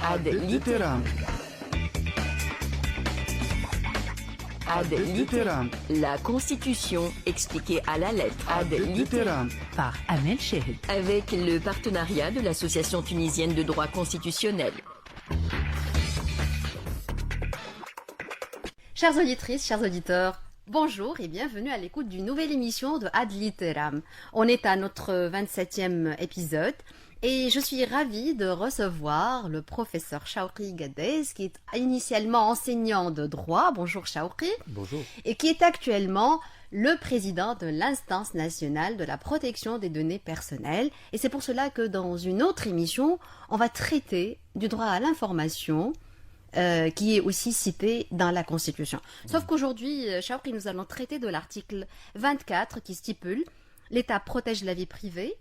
Ad litteram. Ad litteram. La Constitution expliquée à la lettre. Ad litteram. Par Amel Chehid. Avec le partenariat de l'Association tunisienne de droit constitutionnel. Chères auditrices, chers auditeurs, bonjour et bienvenue à l'écoute d'une nouvelle émission de Ad litteram. On est à notre 27e épisode et je suis ravie de recevoir le professeur Chaouki Gadez qui est initialement enseignant de droit. Bonjour Chaouki. Bonjour. Et qui est actuellement le président de l'Instance nationale de la protection des données personnelles. Et c'est pour cela que dans une autre émission, on va traiter du droit à l'information qui est aussi cité dans la Constitution. Sauf qu'aujourd'hui, Chaouki, nous allons traiter de l'article 24 qui stipule « L'État protège la vie privée,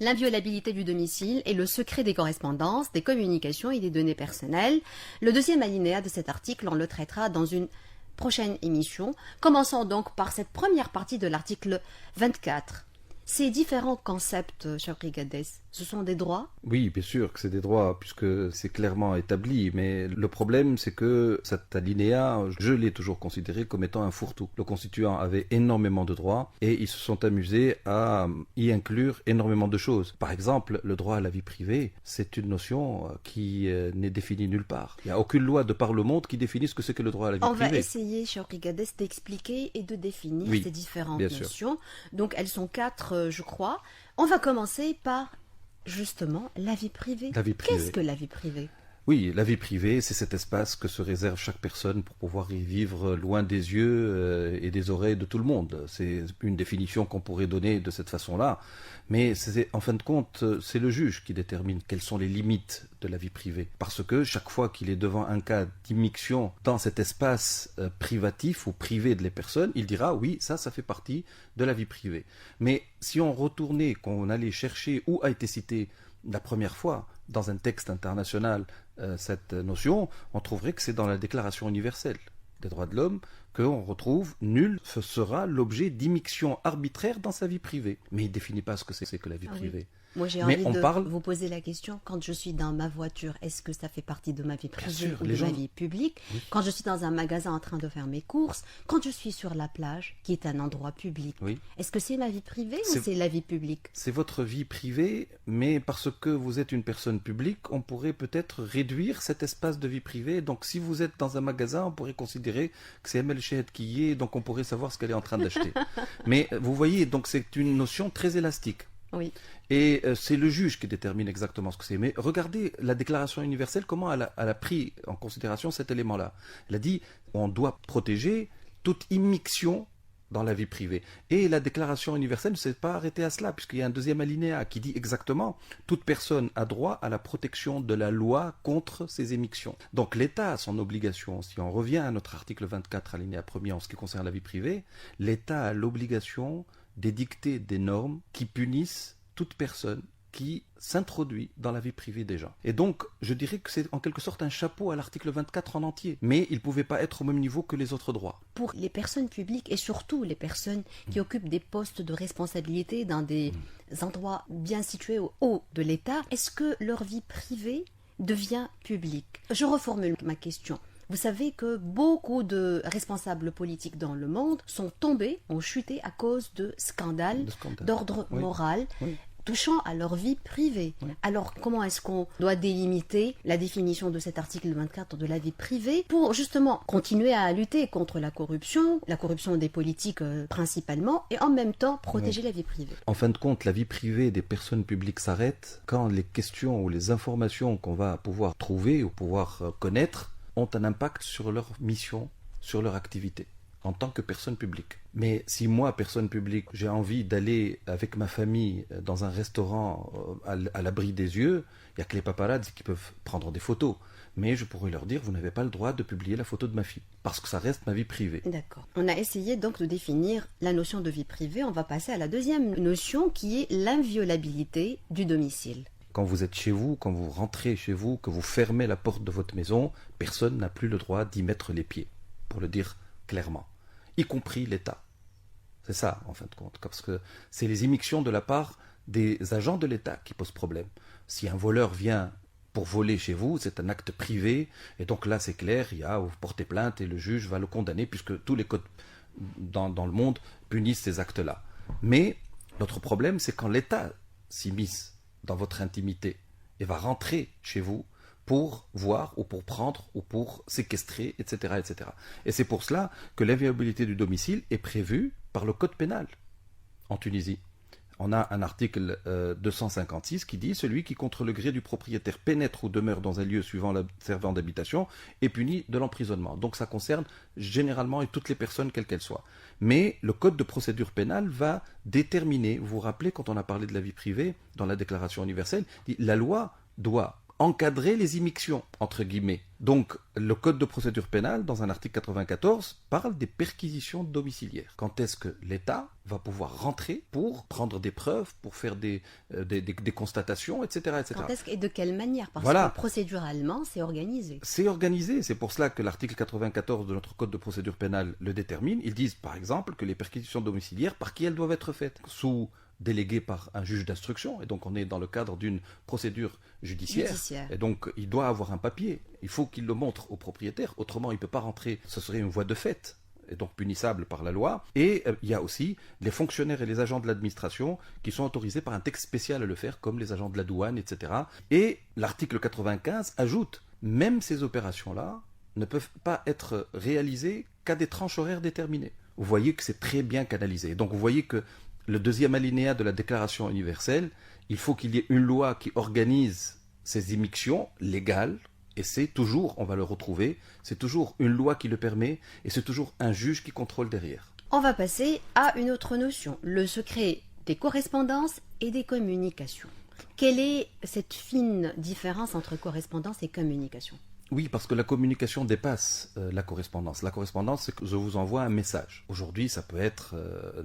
l'inviolabilité du domicile et le secret des correspondances, des communications et des données personnelles ». Le deuxième alinéa de cet article, on le traitera dans une prochaine émission. Commençons donc par cette première partie de l'article 24. Ces différents concepts, Chaouki Gadez, ce sont des droits ? Oui, bien sûr que c'est des droits, puisque c'est clairement établi, mais le problème, c'est que cet alinéa, je l'ai toujours considéré comme étant un fourre-tout. Le constituant avait énormément de droits, et ils se sont amusés à y inclure énormément de choses. Par exemple, le droit à la vie privée, c'est une notion qui n'est définie nulle part. Il n'y a aucune loi de par le monde qui définit ce que c'est que le droit à la vie privée. On va essayer, Chaouki Gadez, d'expliquer et de définir ces différentes notions. Donc, elles sont quatre, je crois. On va commencer par justement la vie privée. La vie privée. Qu'est-ce que la vie privée ? Oui, la vie privée, c'est cet espace que se réserve chaque personne pour pouvoir y vivre loin des yeux et des oreilles de tout le monde. C'est une définition qu'on pourrait donner de cette façon-là, mais en fin de compte, c'est le juge qui détermine quelles sont les limites de la vie privée. Parce que chaque fois qu'il est devant un cas d'immixtion dans cet espace privatif ou privé de les personnes, il dira oui, ça fait partie de la vie privée. Mais si on retournait, qu'on allait chercher où a été cité la première fois dans un texte international cette notion, on trouverait que c'est dans la Déclaration universelle des droits de l'homme qu'on retrouve « nul sera l'objet d'immixtion arbitraire dans sa vie privée ». Mais il ne définit pas ce que c'est que la vie privée. Moi, j'ai envie de vous poser la question, quand je suis dans ma voiture, est-ce que ça fait partie de ma vie privée ou de ma vie publique ? Oui. Quand je suis dans un magasin en train de faire mes courses, quand je suis sur la plage, qui est un endroit public, est-ce que c'est ma vie privée ou c'est la vie publique ? C'est votre vie privée, mais parce que vous êtes une personne publique, on pourrait peut-être réduire cet espace de vie privée. Donc, si vous êtes dans un magasin, on pourrait considérer que c'est Amel Chehid qui y est, donc on pourrait savoir ce qu'elle est en train d'acheter. Mais vous voyez, donc c'est une notion très élastique. Oui. Et c'est le juge qui détermine exactement ce que c'est. Mais regardez la Déclaration universelle, comment elle a pris en considération cet élément-là. Elle a dit on doit protéger toute immixtion dans la vie privée. Et la Déclaration universelle ne s'est pas arrêtée à cela, puisqu'il y a un deuxième alinéa qui dit exactement toute personne a droit à la protection de la loi contre ces immixtions. Donc l'État a son obligation, si on revient à notre article 24, alinéa 1er en ce qui concerne la vie privée, l'État a l'obligation d'édicter des normes qui punissent toute personne qui s'introduit dans la vie privée des gens. Et donc, je dirais que c'est en quelque sorte un chapeau à l'article 24 en entier. Mais il ne pouvait pas être au même niveau que les autres droits. Pour les personnes publiques et surtout les personnes qui occupent des postes de responsabilité dans des endroits bien situés au haut de l'État, est-ce que leur vie privée devient publique ? Je reformule ma question. Vous savez que beaucoup de responsables politiques dans le monde sont tombés, ont chuté à cause de scandales d'ordre moral touchant à leur vie privée. Oui. Alors, comment est-ce qu'on doit délimiter la définition de cet article 24 de la vie privée pour justement continuer à lutter contre la corruption des politiques principalement, et en même temps protéger la vie privée ? En fin de compte, la vie privée des personnes publiques s'arrête quand les questions ou les informations qu'on va pouvoir trouver ou pouvoir connaître ont un impact sur leur mission, sur leur activité, en tant que personne publique. Mais si moi, personne publique, j'ai envie d'aller avec ma famille dans un restaurant à l'abri des yeux, il n'y a que les paparazzi qui peuvent prendre des photos. Mais je pourrais leur dire, vous n'avez pas le droit de publier la photo de ma fille, parce que ça reste ma vie privée. D'accord. On a essayé donc de définir la notion de vie privée. On va passer à la deuxième notion qui est l'inviolabilité du domicile. Quand vous êtes chez vous, quand vous rentrez chez vous, que vous fermez la porte de votre maison, personne n'a plus le droit d'y mettre les pieds, pour le dire clairement, y compris l'État. C'est ça, en fin de compte, parce que c'est les immixtions de la part des agents de l'État qui posent problème. Si un voleur vient pour voler chez vous, c'est un acte privé. Et donc là, c'est clair, vous portez plainte et le juge va le condamner puisque tous les codes dans le monde punissent ces actes-là. Mais notre problème, c'est quand l'État s'immisce dans votre intimité et va rentrer chez vous pour voir ou pour prendre ou pour séquestrer, etc., etc. Et c'est pour cela que l'inviolabilité du domicile est prévue par le code pénal en Tunisie. On a un article 256 qui dit « Celui qui, contre le gré du propriétaire, pénètre ou demeure dans un lieu servant d'habitation est puni de l'emprisonnement. » Donc ça concerne généralement et toutes les personnes, quelles qu'elles soient. Mais le code de procédure pénale va déterminer, vous vous rappelez quand on a parlé de la vie privée dans la Déclaration universelle, la loi doit encadrer les immixtions, entre guillemets. Donc, le code de procédure pénale, dans un article 94, parle des perquisitions domiciliaires. Quand est-ce que l'État va pouvoir rentrer pour prendre des preuves, pour faire des constatations, etc., etc. Quand est-ce et de quelle manière? Parce voilà. que procéduralement, c'est organisé. C'est organisé. C'est pour cela que l'article 94 de notre code de procédure pénale le détermine. Ils disent, par exemple, que les perquisitions domiciliaires, par qui elles doivent être faites? Délégué par un juge d'instruction, et donc on est dans le cadre d'une procédure judiciaire. Et donc il doit avoir un papier, il faut qu'il le montre au propriétaire, autrement il ne peut pas rentrer, ce serait une voie de fait, et donc punissable par la loi. Et il y a aussi les fonctionnaires et les agents de l'administration qui sont autorisés par un texte spécial à le faire, comme les agents de la douane, etc. Et l'article 95 ajoute, même ces opérations-là ne peuvent pas être réalisées qu'à des tranches horaires déterminées. Vous voyez que c'est très bien canalisé. Donc vous voyez que le deuxième alinéa de la Déclaration universelle, il faut qu'il y ait une loi qui organise ces immixtions légales, et c'est toujours, on va le retrouver, c'est toujours une loi qui le permet, et c'est toujours un juge qui contrôle derrière. On va passer à une autre notion, le secret des correspondances et des communications. Quelle est cette fine différence entre correspondance et communication? Oui, parce que la communication dépasse la correspondance. La correspondance, c'est que je vous envoie un message. Aujourd'hui, ça peut être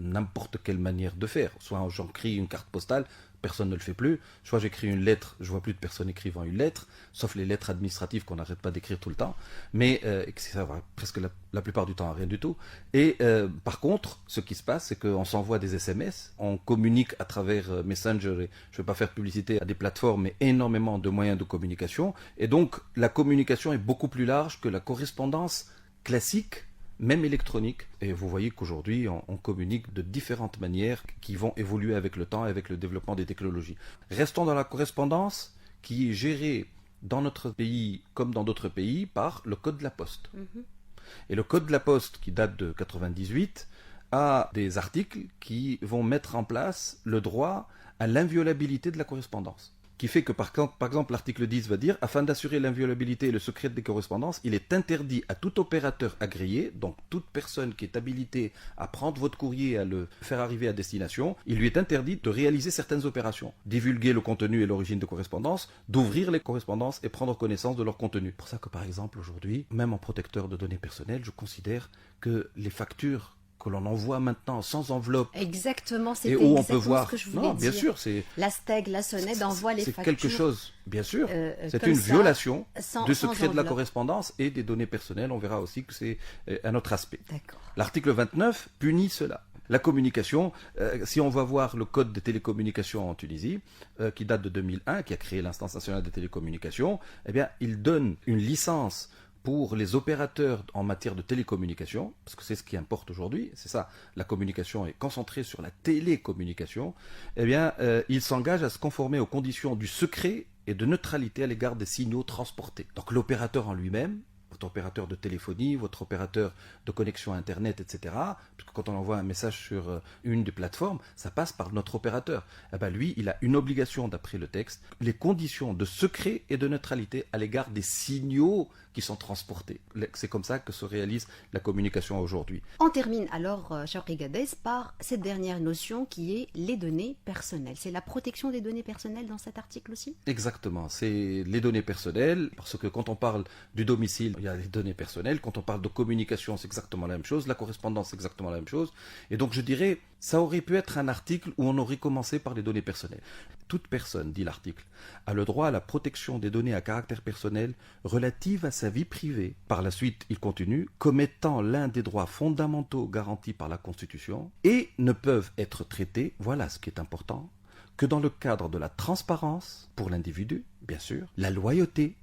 n'importe quelle manière de faire. Soit j'écris une carte postale, personne ne le fait plus. Soit j'écris une lettre, je vois plus de personnes écrivant une lettre, sauf les lettres administratives qu'on n'arrête pas d'écrire tout le temps. Mais ça va presque la plupart du temps à rien du tout. Et par contre, ce qui se passe, c'est qu'on s'envoie des SMS, on communique à travers Messenger, et je ne vais pas faire publicité à des plateformes, mais énormément de moyens de communication. Et donc, la communication est beaucoup plus large que la correspondance classique, même électronique. Et vous voyez qu'aujourd'hui, on communique de différentes manières qui vont évoluer avec le temps et avec le développement des technologies. Restons dans la correspondance qui est gérée dans notre pays comme dans d'autres pays par le Code de la Poste. Et le Code de la Poste, qui date de 98, a des articles qui vont mettre en place le droit à l'inviolabilité de la correspondance. Qui fait que, par exemple, l'article 10 va dire « Afin d'assurer l'inviolabilité et le secret des correspondances, il est interdit à tout opérateur agréé, donc toute personne qui est habilitée à prendre votre courrier et à le faire arriver à destination, il lui est interdit de réaliser certaines opérations, divulguer le contenu et l'origine de correspondance, d'ouvrir les correspondances et prendre connaissance de leur contenu. » C'est pour ça que, par exemple, aujourd'hui, même en protecteur de données personnelles, je considère que les factures que l'on envoie maintenant sans enveloppe. Exactement, c'est exactement ce que je voulais dire. Bien sûr, c'est... La Steg, la Sonnette envoie les factures. C'est quelque chose, bien sûr. C'est une violation du secret de la enveloppe. Correspondance et des données personnelles. On verra aussi que c'est un autre aspect. D'accord. L'article 29 punit cela. La communication, si on va voir le code des télécommunications en Tunisie, qui date de 2001, qui a créé l'instance nationale des télécommunications, eh bien, il donne une licence pour les opérateurs en matière de télécommunication, parce que c'est ce qui importe aujourd'hui, c'est ça, la communication est concentrée sur la télécommunication, eh bien, ils s'engagent à se conformer aux conditions du secret et de neutralité à l'égard des signaux transportés. Donc l'opérateur en lui-même, votre opérateur de téléphonie, votre opérateur de connexion Internet, etc., puisque quand on envoie un message sur une des plateformes, ça passe par notre opérateur. Eh bien, lui, il a une obligation, d'après le texte, les conditions de secret et de neutralité à l'égard des signaux qui sont transportés. C'est comme ça que se réalise la communication aujourd'hui. On termine alors, Chawki Gadez, par cette dernière notion qui est les données personnelles. C'est la protection des données personnelles dans cet article aussi? Exactement, c'est les données personnelles, parce que quand on parle du domicile, il y a les données personnelles, quand on parle de communication, c'est exactement la même chose, la correspondance, c'est exactement la même chose, et donc je dirais, ça aurait pu être un article où on aurait commencé par les données personnelles. Toute personne, dit l'article, a le droit à la protection des données à caractère personnel relatives à sa vie privée. Par la suite, il continue, comme étant l'un des droits fondamentaux garantis par la Constitution, et ne peuvent être traités, voilà ce qui est important, que dans le cadre de la transparence pour l'individu, bien sûr, la loyauté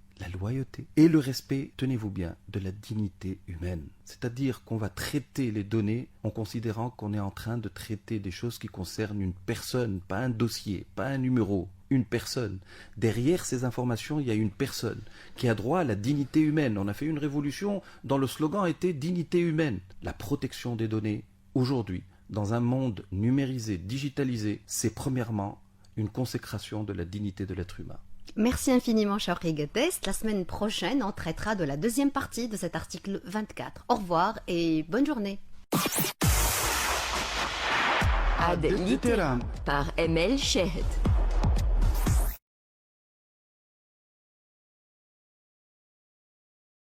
et le respect, tenez-vous bien, de la dignité humaine. C'est-à-dire qu'on va traiter les données en considérant qu'on est en train de traiter des choses qui concernent une personne, pas un dossier, pas un numéro, une personne. Derrière ces informations, il y a une personne qui a droit à la dignité humaine. On a fait une révolution dont le slogan était dignité humaine. La protection des données, aujourd'hui, dans un monde numérisé, digitalisé, c'est premièrement une consécration de la dignité de l'être humain. Merci infiniment, Chaouki Guedes. La semaine prochaine, on traitera de la deuxième partie de cet article 24. Au revoir et bonne journée. Ad Literam par Emel Shehed.